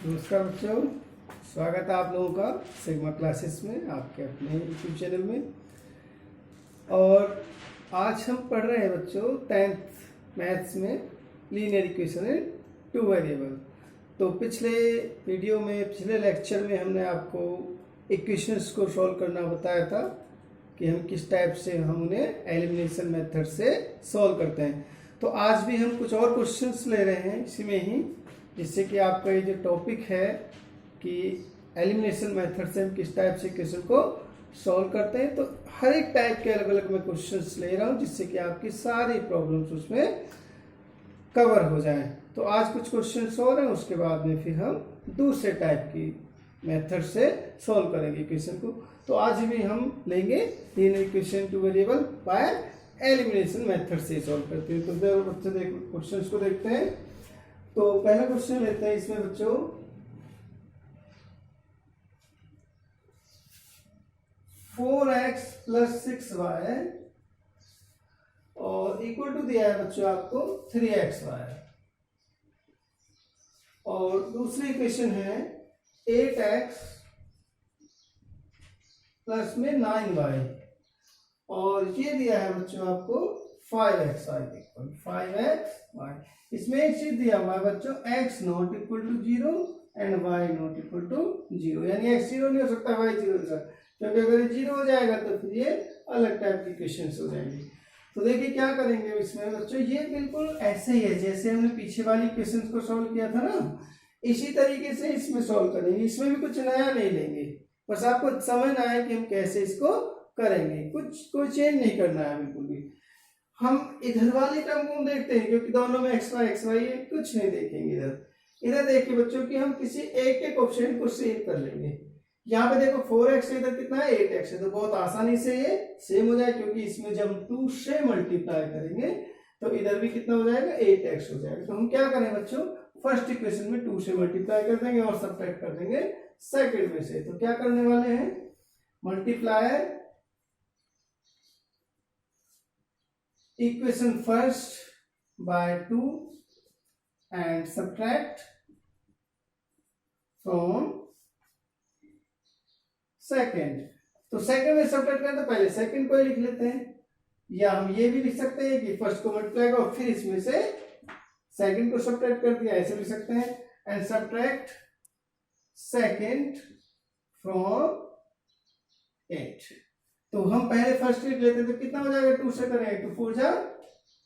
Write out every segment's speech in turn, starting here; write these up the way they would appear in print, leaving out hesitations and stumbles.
नमस्कार बच्चों, स्वागत है आप लोगों का सिग्मा क्लासेस में, आपके अपने यूट्यूब चैनल में। और आज हम पढ़ रहे हैं बच्चों 10th मैथ्स में linear equation in two variable. तो पिछले वीडियो में, पिछले लेक्चर में हमने आपको इक्वेशंस को सॉल्व करना बताया था कि हम किस टाइप से हम उन्हें एलिमिनेशन मेथड से सॉल्व करते हैं। तो आज भी हम कुछ और क्वेश्चंस ले रहे हैं इसी में ही, जिससे कि आपका ये जो टॉपिक है कि एलिमिनेशन मेथड से हम किस टाइप से क्वेश्चन को सॉल्व करते हैं, तो हर एक टाइप के अलग अलग मैं क्वेश्चंस ले रहा हूँ जिससे कि आपकी सारी प्रॉब्लम्स उसमें कवर हो जाएं। तो आज कुछ क्वेश्चंस और हैं, उसके बाद में फिर हम दूसरे टाइप की मेथड से सॉल्व करेंगे इक्वेशन को। तो आज भी हम लेंगे linear equation two variable by elimination method से सॉल्व करते हैं। तो बच्चे क्वेश्चंस को देखते हैं। तो पहला क्वेश्चन लेते हैं इसमें बच्चों, 4x + 6y और इक्वल टू दिया है बच्चों आपको 3xy। और दूसरी इक्वेशन है 8x प्लस में 9y और ये दिया है बच्चों आपको 5xy इक्वल 5xy। इसमें एक चीज दिया हुआ है बच्चों, x not equal to 0 and y not equal to 0, यानी x 0 नहीं हो सकता, y 0 हो सकता, क्योंकि अगर ये 0 हो जाएगा तो फिर ये अलग टाइप की इक्वेशंस हो जाएंगी। तो देखिए क्या करेंगे इसमें बच्चों, ये बिल्कुल ऐसे ही है जैसे हमने पीछे वाली इक्वेशंस को सॉल्व किया था ना, इसी तरीके से इसमें सॉल्व करेंगे। इसमें भी कुछ नया नहीं लेंगे, बस आपको समझना है कि हम कैसे इसको करेंगे, कोई चेंज नहीं करना है बिल्कुल भी। हम इधर वाली टर्म को देखते हैं क्योंकि दोनों में एक्स वाई है, कुछ नहीं देखेंगे इधर देखिए बच्चों कि हम किसी एक के कोएफिशिएंट को सेव कर लेंगे। यहाँ पे देखो 4x है, इधर कितना है 8x है, तो बहुत आसानी से ये सेम हो जाए, क्योंकि इसमें जब 2 से मल्टीप्लाई करेंगे तो इधर भी कितना हो जाएगा 8x हो जाएगा। तो हम क्या करें बच्चों, फर्स्ट इक्वेशन में 2 से मल्टीप्लाई कर देंगे और सब्ट्रैक्ट कर देंगे सेकंड में से। तो क्या करने वाले हैं, multiply equation first by 2 and subtract from second. तो सेकेंड में सब्ट्रैक्ट करें तो पहले सेकेंड को ही लिख लेते हैं, या हम ये भी लिख सकते हैं कि फर्स्ट को मल्टीप्लाई करो फिर इसमें से सेकेंड को सब्ट्रैक्ट कर दिया, ऐसे लिख सकते हैं। And subtract second from 8। तो हम पहले फर्स्ट लिख लेते हैं, तो कितना हो जाएगा, 2 से करेंगे तो 4 जा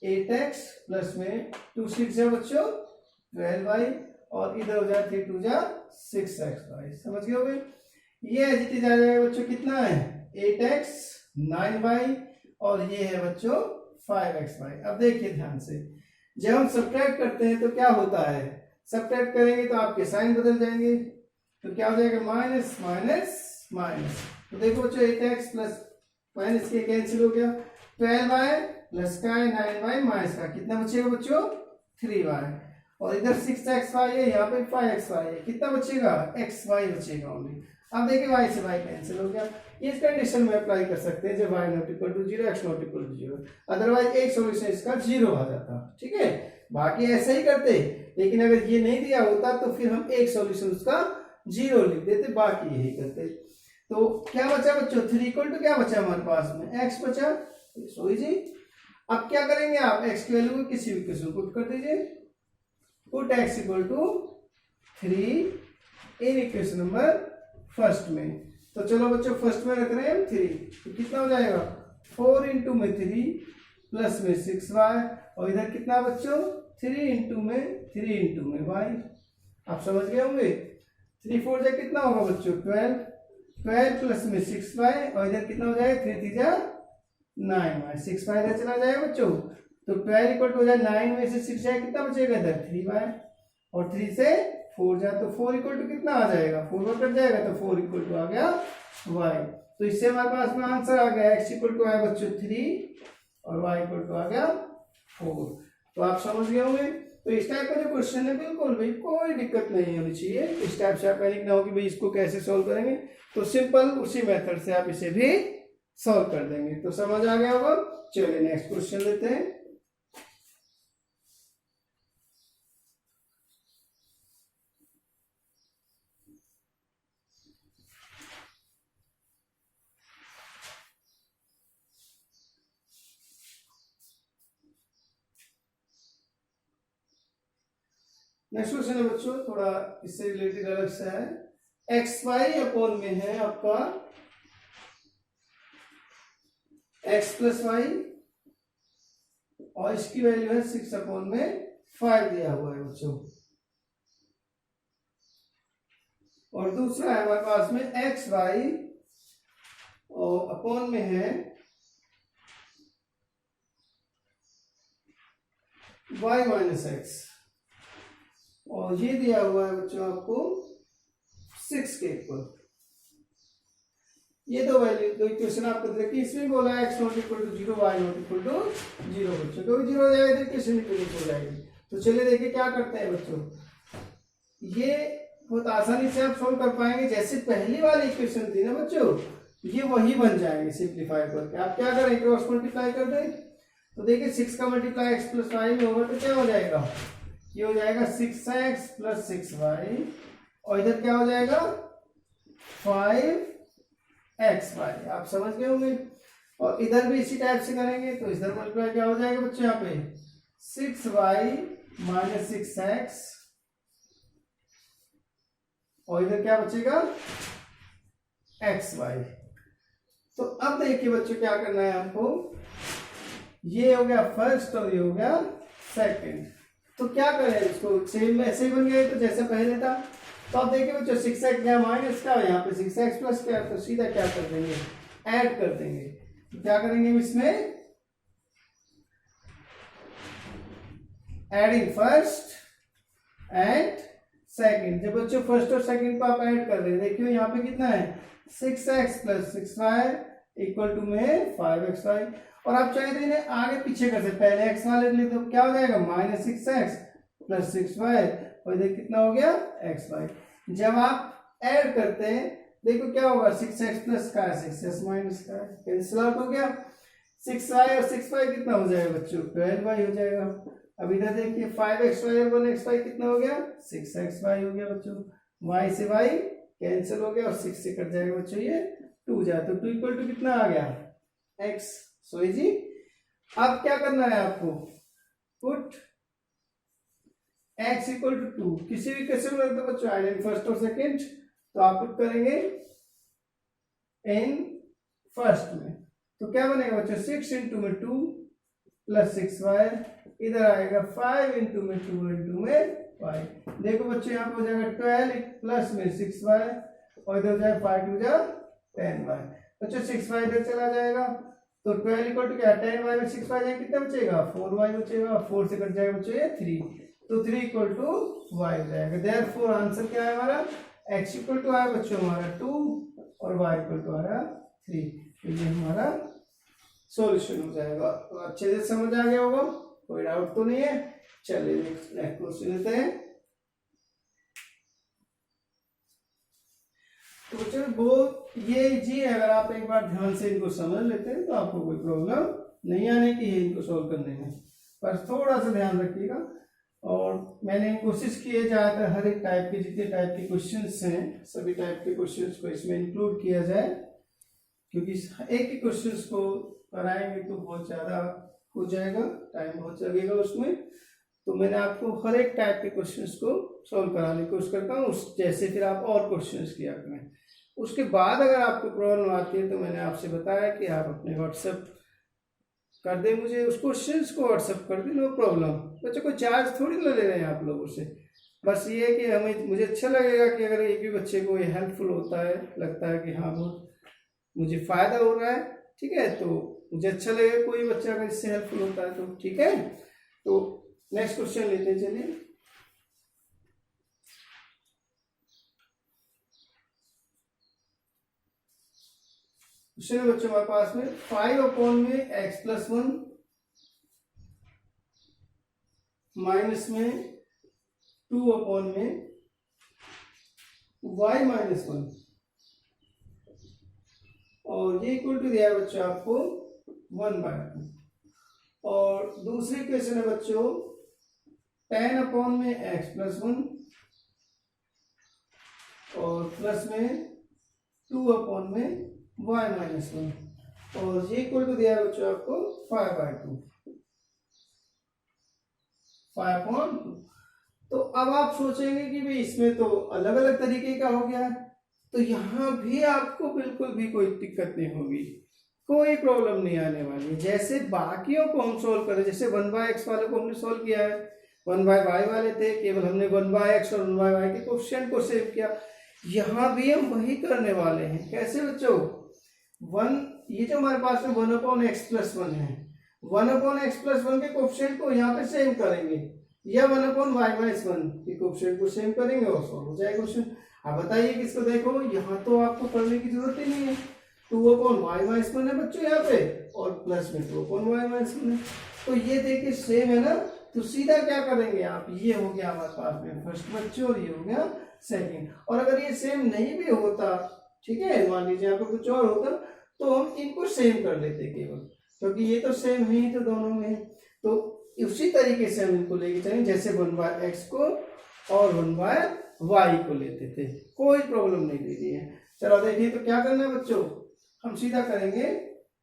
8x प्लस में 2 6 जा बच्चों 12y और इधर हो जाए 3 2 जा 6xy। समझ गए हो गए, ये एज इट इज आ जाएगा बच्चों, कितना है 8x 9y और ये है बच्चों 5xy। अब देखिए ध्यान से, जब हम सब्ट्रैक्ट करते हैं तो क्या होता है, सब्ट्रैक्ट करेंगे तो आपके साइन बदल जाएंगे, तो क्या हो जाएगा माइनस माइनस माइनस। तो देखो बच्चों 8x प्लस माइनस के कैंसिल हो गया, 12y प्लस का 9y माइनस का कितना बचेगा बच्चों 3y, और इधर 6xy है, यहाँ पे 5xy है, कितना बचेगा xy बचेगा ओनली। अब देखिए y से y कैंसिल हो गया। इस कंडीशन में अप्लाई कर सकते हैं जब y not equal to 0 x not equal to 0, otherwise एक सॉल्यूशन इसका 0 आ जाता। ठीक है, बाकी ऐसा ही करते, लेकिन अगर ये नहीं दिया होता तो फिर हम एक सॉल्यूशन उसका 0 लिख देते, बाकी यही करते। तो क्या बचा बच्चों 3 इक्वल टू क्या बचा हमारे पास में x बचा, सो इजी। अब क्या करेंगे आप, x की वैल्यू को किसी भी इक्वेशन पुट कर दीजिए, put x equal to 3 in equation number first में। तो चलो बच्चों फर्स्ट में रख रहे हैं हम 3, तो कितना हो जाएगा 4 इंटू में 3 प्लस में 6y और इधर कितना बच्चों 3 इंटू में y। आप समझ गए होंगे, 3 4 जा कितना होगा बच्चों 12 प्लस में 6y और इधर कितना हो जाएगा 3 3 जा 9y, 6y इधर चला जाएगा बच्चों, तो 12 इक्वल टू हो जाए 9 में से 6 जाए कितना बचेगा इधर 3y और 3 से 4 जा तो 4 इक्वल टू कितना आ जाएगा 4 कट जाएगा तो 4 इक्वल टू आ गया y। तो इससे हमारे पास में आंसर आ गया, x इक्वल टू आया बच्चों 3 और y इक्वल टू आ गया 4। तो आप समझ गए होंगे। तो इस टाइप का जो क्वेश्चन है बिल्कुल भी कोई दिक्कत नहीं होनी चाहिए, इस टाइप से आप पैनिक ना हो कि भाई इसको कैसे सॉल्व करेंगे, तो सिंपल उसी मेथड से आप इसे भी सॉल्व कर देंगे। तो समझ आ गया होगा। चलिए नेक्स्ट क्वेश्चन लेते हैं। नेक्स्ट क्वेश्चन है बच्चों, थोड़ा इससे रिलेटेड अलग सा है। एक्स वाई अपॉन में है आपका एक्स प्लस वाई और इसकी वैल्यू है 6 अपॉन में 5 दिया हुआ है बच्चों। और दूसरा है हमारे पास में एक्स वाई और अपॉन में है y माइनस एक्स और ये दिया हुआ है बच्चों आपको 6 के इक्वल। ये दो वैल्यू दो इक्वेशन आपको देखिए, इसमें बोला है x not equal to 0 y not equal to 0 बच्चों, क्योंकि 0 हो जाएगा तो इक्वेशन रिपीट हो जाएगी। तो चलिए देखिए क्या करते हैं बच्चों, ये बहुत आसानी से आप सोल्व कर पाएंगे। जैसे पहली वाली इक्वेशन थी ना बच्चों, ये वही बन जाएंगे सिंप्लीफाई करके। आप क्या करें, क्रॉस मल्टीप्लाई कर दें, तो देखिए 6 का मल्टीप्लाई x प्लस वाई में होगा तो क्या हो जाएगा, ये हो जाएगा 6x प्लस 6y और इधर क्या हो जाएगा 5xy। आप समझ गए होंगे। और इधर भी इसी टाइप से करेंगे तो इधर मल्टीप्लाई क्या हो जाएगा बच्चों, यहाँ पे 6y माइनस 6x और इधर क्या बचेगा xy। तो अब देखिए बच्चों क्या करना है हमको, ये हो गया फर्स्ट और ये हो गया सेकंड। तो क्या करें, इसको सेम ऐसे ही बन गए तो जैसे पहले था। तो अब देखिए बच्चों 6x क्या माइनस का, यहाँ पे 6x प्लस क्या, तो सीधा क्या कर देंगे ऐड कर देंगे। तो क्या करेंगे इसमें एडिंग फर्स्ट एंड सेकंड। जब बच्चों फर्स्ट और सेकंड को आप ऐड कर रहे हैं, देखियो यहाँ पे कितना है 6x plus 6y equal to में 5xy। और आप चाहे तो इन्हें आगे पीछे कर सकते, पहले x वाले ले तो क्या हो जाएगा माइनस 6x प्लस 6y और इधर कितना हो गया xy। जब आप ऐड करते हैं देखो क्या होगा 6x प्लस का 6x माइनस का कैंसिल आउट हो गया, 6y और 6y कितना हो जाएगा बच्चों 12y हो जाएगा। अब इधर देखिए 5xy और 1xy कितना हो गया 6xy हो गया बच्चों, y से y कैंसिल हो गया और 6 से कट जाएगा बच्चों ये 2 जाए तो 2 इक्वल टू कितना आ गया x। सो जी अब क्या करना है आपको, पुट x इक्वल टू 2 किसी भी केस में रखते बच्चों आइडेंट फर्स्ट और सेकंड, तो आप पुट करेंगे इन फर्स्ट में। तो क्या बनेगा बच्चों 6 इंटू में 2 प्लस 6y, इधर आएगा 5 इंटू में 2 इंटू में 5। देखो बच्चों यहाँ पे हो जाएगा 12 प्लस में 6y और इधर हो जाएगा 5 टू जा 10y। बच्चों 6y इधर चला जाएगा तो 12 इक्वल टू क्या 10y में 6y जाएगा कितना बचेगा 4y बचेगा, 4 से कट जाएगा बच्चों ये 3, तो 3 इक्वल टू y हो जाएगा। देयरफॉर आंसर क्या है हमारा x इक्वल टू आया बच्चों हमारा 2 और y इक्वल टू आया 3। तो ये हमारा सॉल्यूशन हो जाएगा। तो अच्छे से समझ आ गया होगा, कोई डाउट तो नहीं है। चलिए नेक्स्ट क्वेश्चन लेते हैं। तो चलो वो ये जी अगर आप एक बार ध्यान से इनको समझ लेते हैं तो आपको कोई प्रॉब्लम नहीं आने की है इनको सॉल्व करने में, पर थोड़ा सा ध्यान रखिएगा। और मैंने कोशिश की है ज़्यादातर हर एक टाइप के जितने टाइप के क्वेश्चंस हैं सभी टाइप के क्वेश्चंस को इसमें इंक्लूड किया जाए, क्योंकि एक ही क्वेश्चंस को कराएंगे तो बहुत ज़्यादा हो जाएगा, टाइम बहुत लगेगा उसमें। तो मैंने आपको हर एक टाइप के क्वेश्चंस को सॉल्व कराने की कोशिश करता हूँ उस जैसे, फिर आप और क्वेश्चंस किया करें। उसके बाद अगर आपको प्रॉब्लम आती है तो मैंने आपसे बताया कि आप अपने व्हाट्सएप कर दें मुझे, उस क्वेश्चंस को व्हाट्सएप कर दें, नो प्रॉब्लम। बच्चों को चार्ज थोड़ी ना ले रहे हैं आप लोगों से, बस ये है कि हमें मुझे अच्छा लगेगा कि अगर एक भी बच्चे को ये हेल्पफुल होता है, लगता है कि हाँ बहुत मुझे फ़ायदा हो रहा है, ठीक है, तो मुझे अच्छा लगेगा कोई बच्चा अगर इससे हेल्पफुल होता है तो ठीक है। तो नेक्स्ट क्वेश्चन लेते हैं। चलिए क्वेश्चन है बच्चों हमारे पास में 5 अपॉन में x प्लस 1 माइनस में 2 अपॉन में y माइनस 1 और ये इक्वल टू दिया है बच्चों आपको 1/2। और दूसरी क्वेश्चन है बच्चों 10 अपॉन में x प्लस 1 और प्लस में 2 अपॉन में y माइनस 1 और ये इक्वल टू दिया है बच्चों आपको 5/2 5/2। तो अब आप सोचेंगे कि भाई इसमें तो अलग अलग तरीके का हो गया, तो यहाँ भी आपको बिल्कुल भी कोई दिक्कत नहीं होगी, कोई प्रॉब्लम नहीं आने वाली। जैसे बाकियों को हम सोल्व करें, जैसे 1/x वाले को हमने सोल्व किया है, 1/y वाले थे, केवल हमने 1/x और 1/y के कोएफिशिएंट को सेव किया, यहाँ भी हम वही करने वाले हैं। कैसे बच्चों, ये जो हमारे पास में 1/x+1 है, 1/x+1 के कोएफिशिएंट को यहाँ पे सेम करेंगे, या 1/y-1 के कोएफिशिएंट को सेम करेंगे और सॉल्व हो जाएगा क्वेश्चन। अब बताइए किसको, देखो यहाँ तो आपको करने की जरूरत ही नहीं है, 2/y-1 है बच्चों यहाँ पे, और प्लस में 2/y-1 है, तो ये देखिए सेम है ना, तो सीधा क्या करेंगे आप, ये हो गया हमारे पास में फर्स्ट बच्चों और ये हो गया सेकंड। और अगर ये सेम नहीं भी होता, ठीक है, मान लीजिए यहाँ पे कुछ और होता, तो हम इनको सेम कर लेते केवल, क्योंकि ये तो सेम है ही तो दोनों में, तो उसी तरीके से हम इनको लेके चलेंगे, जैसे 1/x को और 1/y को लेते थे, कोई प्रॉब्लम नहीं ले रही है। चलो देखिए, तो क्या करना है बच्चों, हम सीधा करेंगे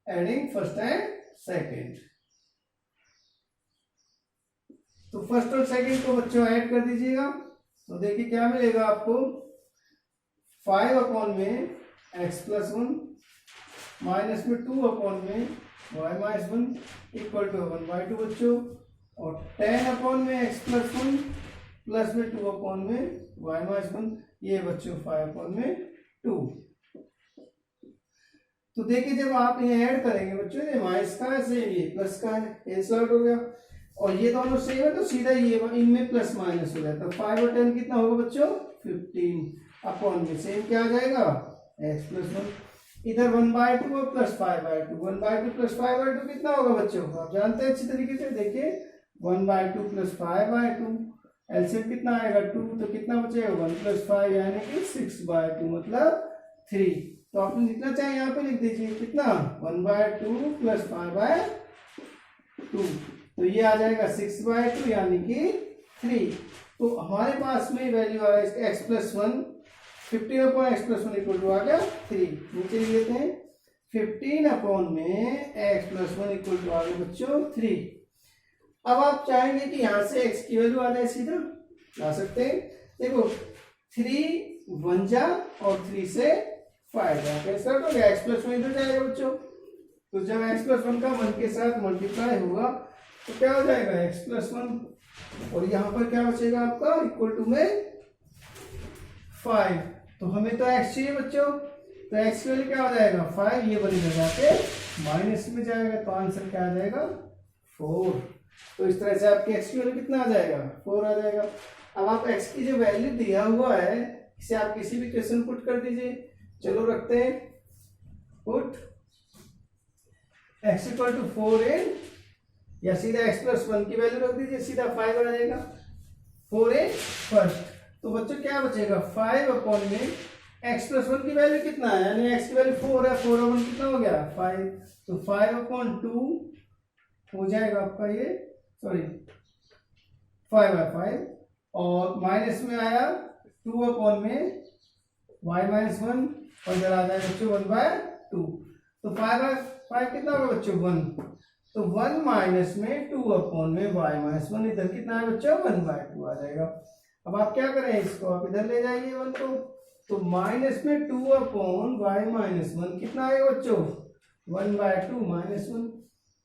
एडिंग फर्स्ट एंड सेकंड। तो फर्स्ट और सेकंड को बच्चों ऐड कर दीजिएगा, तो देखिए क्या मिलेगा आपको, 5/x+1 माइनस में 2/y-1 इक्वल टू 1/2 बच्चों, और 10/x+1 प्लस में 2/y-1, ये बच्चों 5/2। तो देखिए जब आप ये ऐड करेंगे बच्चों, ये माइनस का है सेम, ये प्लस का है, ये सॉल्व हो गया, और ये दोनों सेम है तो सीधा ये इनमें प्लस माइनस हो जाता है। 5 और 10 कितना होगा बच्चों, 15 में सेम क्या आ जाएगा, x+1, इधर 1/2 और प्लस 5/2, 1/2 प्लस 5/2 कितना होगा बच्चों, आप जानते हैं अच्छी तरीके से, देखिए 1/2 प्लस 5/2, एलसीएम कितना आएगा 2, तो कितना बचेगा 1 + 5 यानी कि 6/2 मतलब 3। तो आपने लिखना चाहिए यहाँ पे लिख दीजिए कितना, 1/2 प्लस 5/2, तो ये आ जाएगा 6/2 यानी कि 3। तो हमारे पास में वैल्यू आ गया x+1, 15/x+1 इक्वल टू आ गया 3। नीचे लिख लेते हैं 15/x+1 इक्वल टू आ गया बच्चों 3। अब आप चाहेंगे कि यहां से x की वैल्यू आ जाए, सीधा ला सकते हैं। देखो 3 1 जा और 3 से 5 जा, कैसे हो गया, x+1 इधर जाएगा बच्चों, तो जब x+1 का 1 के साथ मल्टीप्लाई होगा तो क्या हो जाएगा x+1, और यहाँ पर क्या बचेगा आपका इक्वल टू में 5। तो हमें तो x चाहिए बच्चों, तो x की वैल्यू क्या हो जाएगा 5, ये वाली जगह पे माइनस में जाएगा, तो आंसर क्या आ जाएगा 4। तो इस तरह से आपके x की वैल्यू कितना आ जाएगा 4 आ जाएगा। अब आप x की जो वैल्यू दिया हुआ है, इसे आप किसी भी क्वेश्चन पुट कर दीजिए। चलो रखते हैं पुट x इक्वल टू 4 इन, या सीधा x+1 की वैल्यू रख दीजिए, सीधा 5 आ जाएगा, 4 इन फर्स्ट। तो बच्चों क्या बचेगा 5 में x+1 की वैल्यू कितना है, यानी x की वैल्यू 4 है, 4 और 1 कितना हो गया 5, तो 5/2 हो जाएगा आपका ये, सॉरी 5/5, और माइनस में आया 2 में y-1, और इधर आ जाएगा बच्चों 1/2, तो 5/5 कितना होगा बच्चों 1, तो 1 माइनस में 2 में y-1, इधर कितना है बच्चों 1/2 आ जाएगा। अब आप क्या करें, इसको आप इधर ले जाइए 1 को, तो माइनस में 2/y-1 कितना आएगा बच्चों 1/2 -1,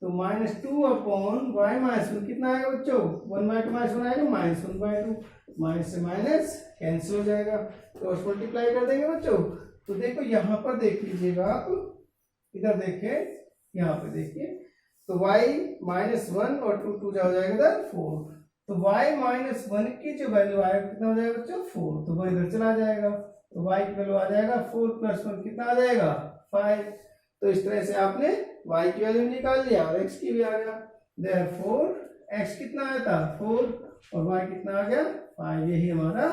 तो -2/y-1 कितना आएगा बच्चों 1/2 -1 आएगा -1/2, माइनस से माइनस कैंसिल हो जाएगा, क्रॉस मल्टीप्लाई कर देंगे बच्चों। तो देखो यहाँ पर देख लीजिएगा आप, इधर देखिए, यहाँ पे देखिए, तो y-1 और 2 हो जाएगा इधर 4, तो y-1 की जो वैल्यू आएगा कितना हो जाएगा बच्चों 4, तो वो इधर चला जाएगा, तो y की वैल्यू आ जाएगा 4 + 1 कितना आ जाएगा 5। तो इस तरह से आपने y की वैल्यू निकाल लिया और x की भी आ गया, देयरफॉर x कितना आया था 4 और y कितना आ गया 5, यही हमारा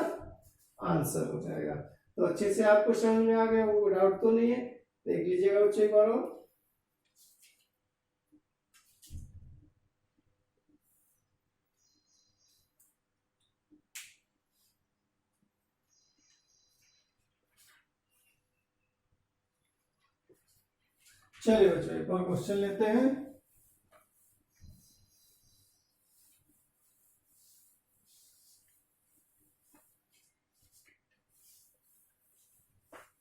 आंसर हो जाएगा। तो अच्छे से आपको समझ में आ गया, वो डाउट तो नहीं है, देख लीजिएगा बच्चे एक बार और। चलिए बच्चों एक और क्वेश्चन लेते हैं।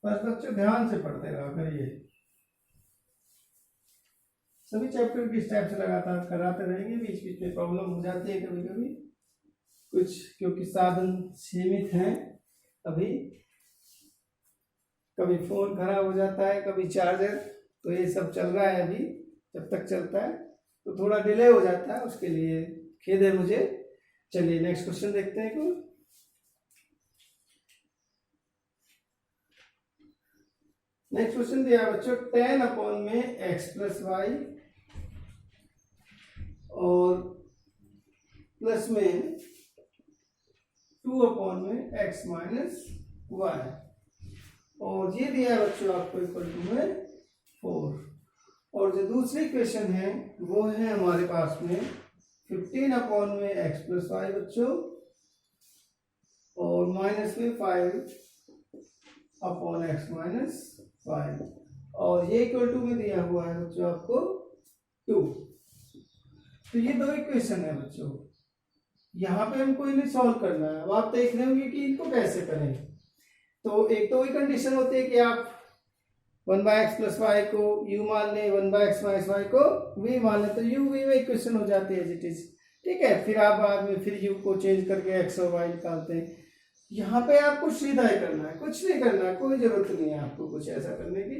बस बच्चों ध्यान से पढ़ते रहा करिए, सभी चैप्टर की स्टेप से लगातार कराते रहेंगे। बीच बीच में प्रॉब्लम हो जाती है कभी कभी कुछ, क्योंकि साधन सीमित हैं अभी, कभी फोन खराब हो जाता है, कभी चार्जर, तो ये सब चल रहा है अभी। जब तक चलता है तो थोड़ा डिले हो जाता है, उसके लिए खेद है मुझे। चलिए नेक्स्ट क्वेश्चन देखते हैं। कोई नेक्स्ट क्वेश्चन दिया है बच्चों 10 अपॉन में x प्लस वाई और प्लस में 2 अपॉन में x माइनस वाई, और ये दिया है बच्चों आपको इक्वल टू में 4। और जो दूसरी इक्वेशन है वो है हमारे पास में 15 अपॉन में x प्लस वाई बच्चों, और माइनस में 5 अपॉन x माइनस वाई, और ये इक्वल टू में दिया हुआ है बच्चों आपको 2। तो ये दो इक्वेशन है बच्चों, यहाँ पे हमको इन्हें सॉल्व करना है। अब आप देख रहे होंगे कि इनको कैसे करें। तो एक तो वही कंडीशन होती है कि आप 1/x प्लस वाई को u मान लें, 1/x माइनस वाई को v मान लें, तो u v में इक्वेशन हो जाती है एज इट इज। ठीक है, फिर आप बाद में फिर u को चेंज करके x और y निकालते हैं। यहाँ पे आपको सीधा ही करना है, कुछ नहीं करना है, कोई जरूरत नहीं है आपको कुछ ऐसा करने की।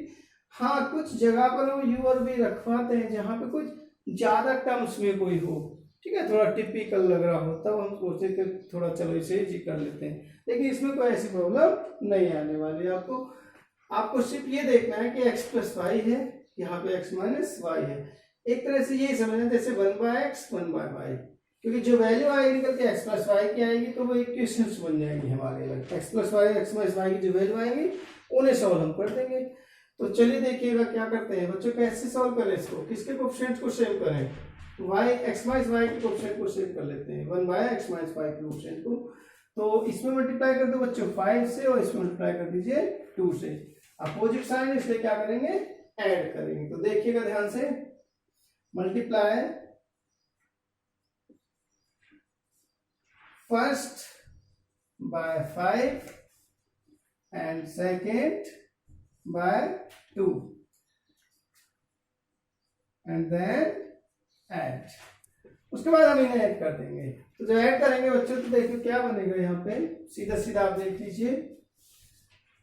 हाँ, कुछ जगह पर हम u और v रखवाते हैं जहाँ पे कुछ ज्यादा टर्म्स में कोई हो, ठीक है, थोड़ा टिपिकल लग रहा हो, तब हम सोचे कि थोड़ा चलो इसे जी कर लेते हैं। लेकिन इसमें कोई ऐसी प्रॉब्लम नहीं आने वाली। आपको सिर्फ ये देखना है कि x प्लस वाई है, यहाँ पे x माइनस वाई है। एक तरह से ये समझना जैसे 1/x 1/y, क्योंकि जो वैल्यू आएगी निकल के x प्लस वाई की आएगी तो वो इक्वेशंस बन जाएंगी हमारे अलग। x plus y x minus y की जो वैल्यू आएंगी उन्हें सॉल्व हम कर देंगे। तो चलिए देखिएगा क्या करते हैं बच्चों, कैसे सॉल्व करें इसको, किसके कोएफिशिएंट्स को सेव करें। y x माइनस वाई के कोएफिशिएंट को सेव कर लेते हैं, 1/x माइनस वाई के कोएफिशिएंट को। तो इसमें मल्टीप्लाई कर दो बच्चों 5 से, और इसमें मल्टीप्लाई कर दीजिए 2 से। अपोजिट साइन इसलिए क्या करेंगे, ऐड करेंगे। तो देखिएगा ध्यान से, multiply first by 5 and second by 2 and then add. उसके बाद हम इन्हें ऐड कर देंगे। तो जब ऐड करेंगे बच्चों तो देखिए क्या बनेगा, यहाँ पे सीधा सीधा आप देख लीजिए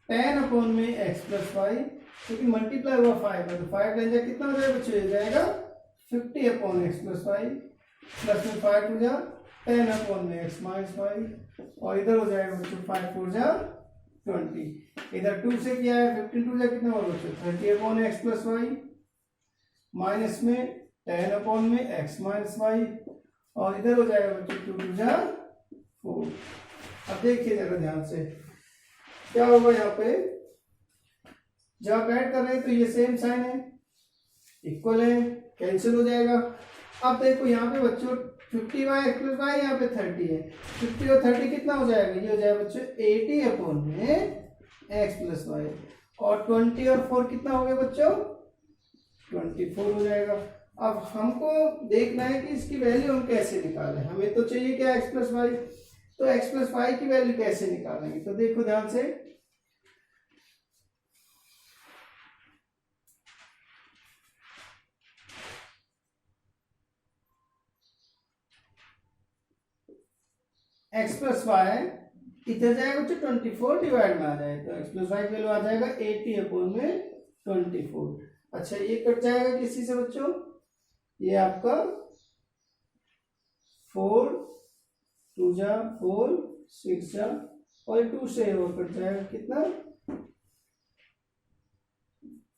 10 अपॉन में x प्लस वाई, क्योंकि मल्टीप्लाई हुआ 5 है तो 5 ले जाए कितना हो जाएगा बच्चों, ये जाएगा 50 upon x plus y, plus में 5 हो जा 10 अपॉन में x माइनस वाई, और इधर हो जाएगा बच्चों 5 4 जा 20, इधर 2 से किया है 15 2 जा कितना होगा बच्चों 30 upon x plus y, minus में 10 अपॉन में x माइनस वाई, और इधर हो जाएगा बच्चों 2 2 जा 4। अब देखिए जरा ध्यान से क्या होगा, यहाँ पे जब आप ऐड कर रहे हैं तो ये सेम साइन है, इक्वल है, कैंसिल हो जाएगा। अब देखो यहाँ पे बच्चों 50/x प्लस वाई, यहाँ पे 30 है, 50 और 30 कितना हो जाएगा, ये हो जाएगा बच्चों 80 अपॉन में x प्लस वाई, और 20 और 4 कितना हो गया बच्चों 24 हो जाएगा। अब हमको देखना है कि इसकी वैल्यू हम कैसे निकालें। हमें तो चाहिए क्या x प्लस वाई, तो x प्लस वाई की वैल्यू कैसे निकालेंगे। तो देखो ध्यान से, x प्लस वाई इधर जाएगा बच्चों 24 डिवाइड में आ जाएगा, तो x प्लस वाई की वैल्यू आ जाएगा 80 अपॉन में 24। अच्छा ये कट जाएगा किसी से बच्चों, ये आपका 4 2 जा 4 6 जा, और 2 से वो कट जाएगा कितना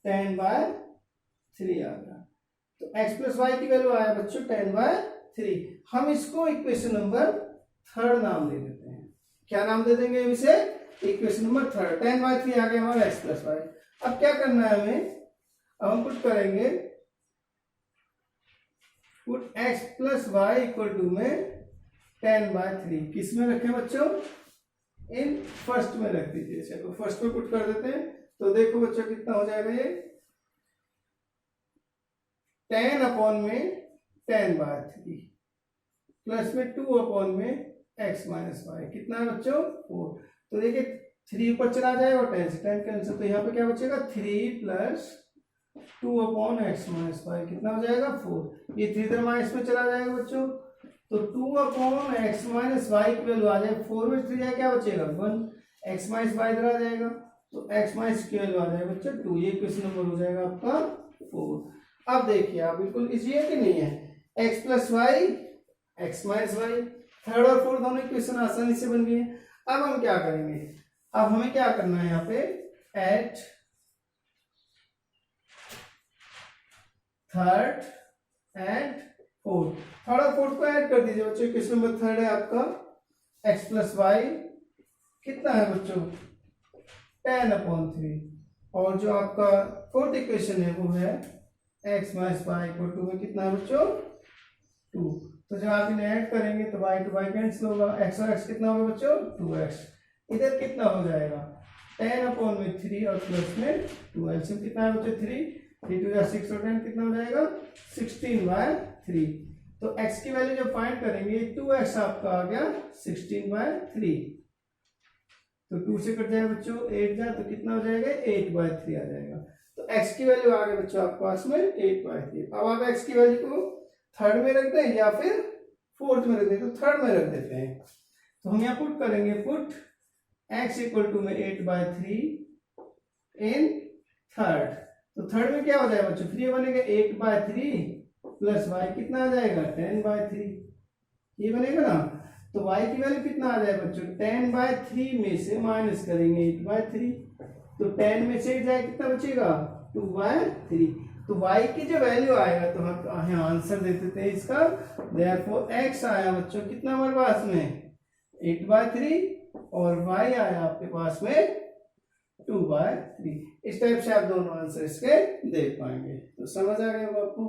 10/3 आ गया। तो x प्लस वाई की वैल्यू आया बच्चों 10/3। हम इसको इक्वेशन नंबर 3 नाम दे देते हैं। क्या नाम दे देंगे इसे, इक्वेशन नंबर 3। 10/3 आ गया हमारा x प्लस वाई। अब क्या करना है हमें, अब हम पुट करेंगे put x plus y equal to में 10/3 किस में रखें बच्चों, इन फर्स्ट में रख दीजिए। चलो फर्स्ट में पुट कर देते हैं, तो देखो बच्चों कितना हो जाएगा, ये 10 अपॉन में 10/3 प्लस में 2 अपॉन में x माइनस वाई, कितना है बच्चों 4। तो देखिए 3 ऊपर चला जाएगा और 10 से 10 कैंसिल, तो यहाँ पे क्या बचेगा 3 plus 2 upon x minus y, कितना हो जाएगा 4। ये 3 इधर माइनस में चला जाएगा बच्चों, तो 2 अपॉन एक्स माइनस वाई की वैल्यू आ जाए 4 में 3 जाए क्या बचेगा 1, एक्स माइनस वाई इधर आ जाएगा, तो एक्स माइनस की वैल्यू आ जाएगा बच्चों 2। ये क्वेश्चन नंबर हो जाएगा आपका 4। अब देखिए आप बिल्कुल इजी है कि नहीं है, x plus y x minus y, third और फोर्थ दोनों इक्वेशन आसानी से बन गई है। अब हम क्या करेंगे, अब हमें क्या करना है यहाँ पे at third and fourth, third और फोर्थ को ऐड कर दीजिए बच्चों। क्वेश्चन नंबर थर्ड है आपका एक्स प्लस वाई कितना है बच्चों 10/3, और जो आपका फोर्थ इक्वेशन है वो है x minus y equal to में कितना है बच्चों 2। तो जब आप इन्हें ऐड करेंगे तो y टू y कैंसिल होगा, x और x कितना होगा बच्चों 2x, इधर कितना हो जाएगा 10/3 और प्लस में 2, एलसीएम कितना है बच्चों 3 2 6 और 10 कितना हो जाएगा 16/3। तो x की वैल्यू जब फाइंड करेंगे 2x आपका आ गया 16/3, तो 2 से कट जाएगा बच्चों 8 जाए तो कितना हो जाएगा 8/3 आ जाएगा। तो x की वैल्यू आ गई बच्चों आपके पास में 8/3। अब आप x की वैल्यू को थर्ड में रख दें या फिर फोर्थ में रख दें, तो थर्ड में रख देते हैं। तो हम यहाँ पुट करेंगे, पुट x इक्वल टू में 8/3 इन थर्ड, तो थर्ड में क्या हो जाएगा बच्चों 3 बनेगा 8/3 प्लस y कितना आ जाएगा 10/3, ये बनेगा ना। तो y की वैल्यू कितना आ जाएगा बच्चों 10/3 में से माइनस करेंगे 8/3, तो 10 में से जाए कितना बचेगा 2/3। तो y की जो वैल्यू आएगा तो हम यहाँ आंसर दे देते हैं इसका, देयरफॉर x आया बच्चों कितना हमारे पास में 8/3 और y आया आपके पास में 2/3। इस टाइप से आप दोनों आंसर इसके देख पाएंगे। तो समझ आ गया आपको।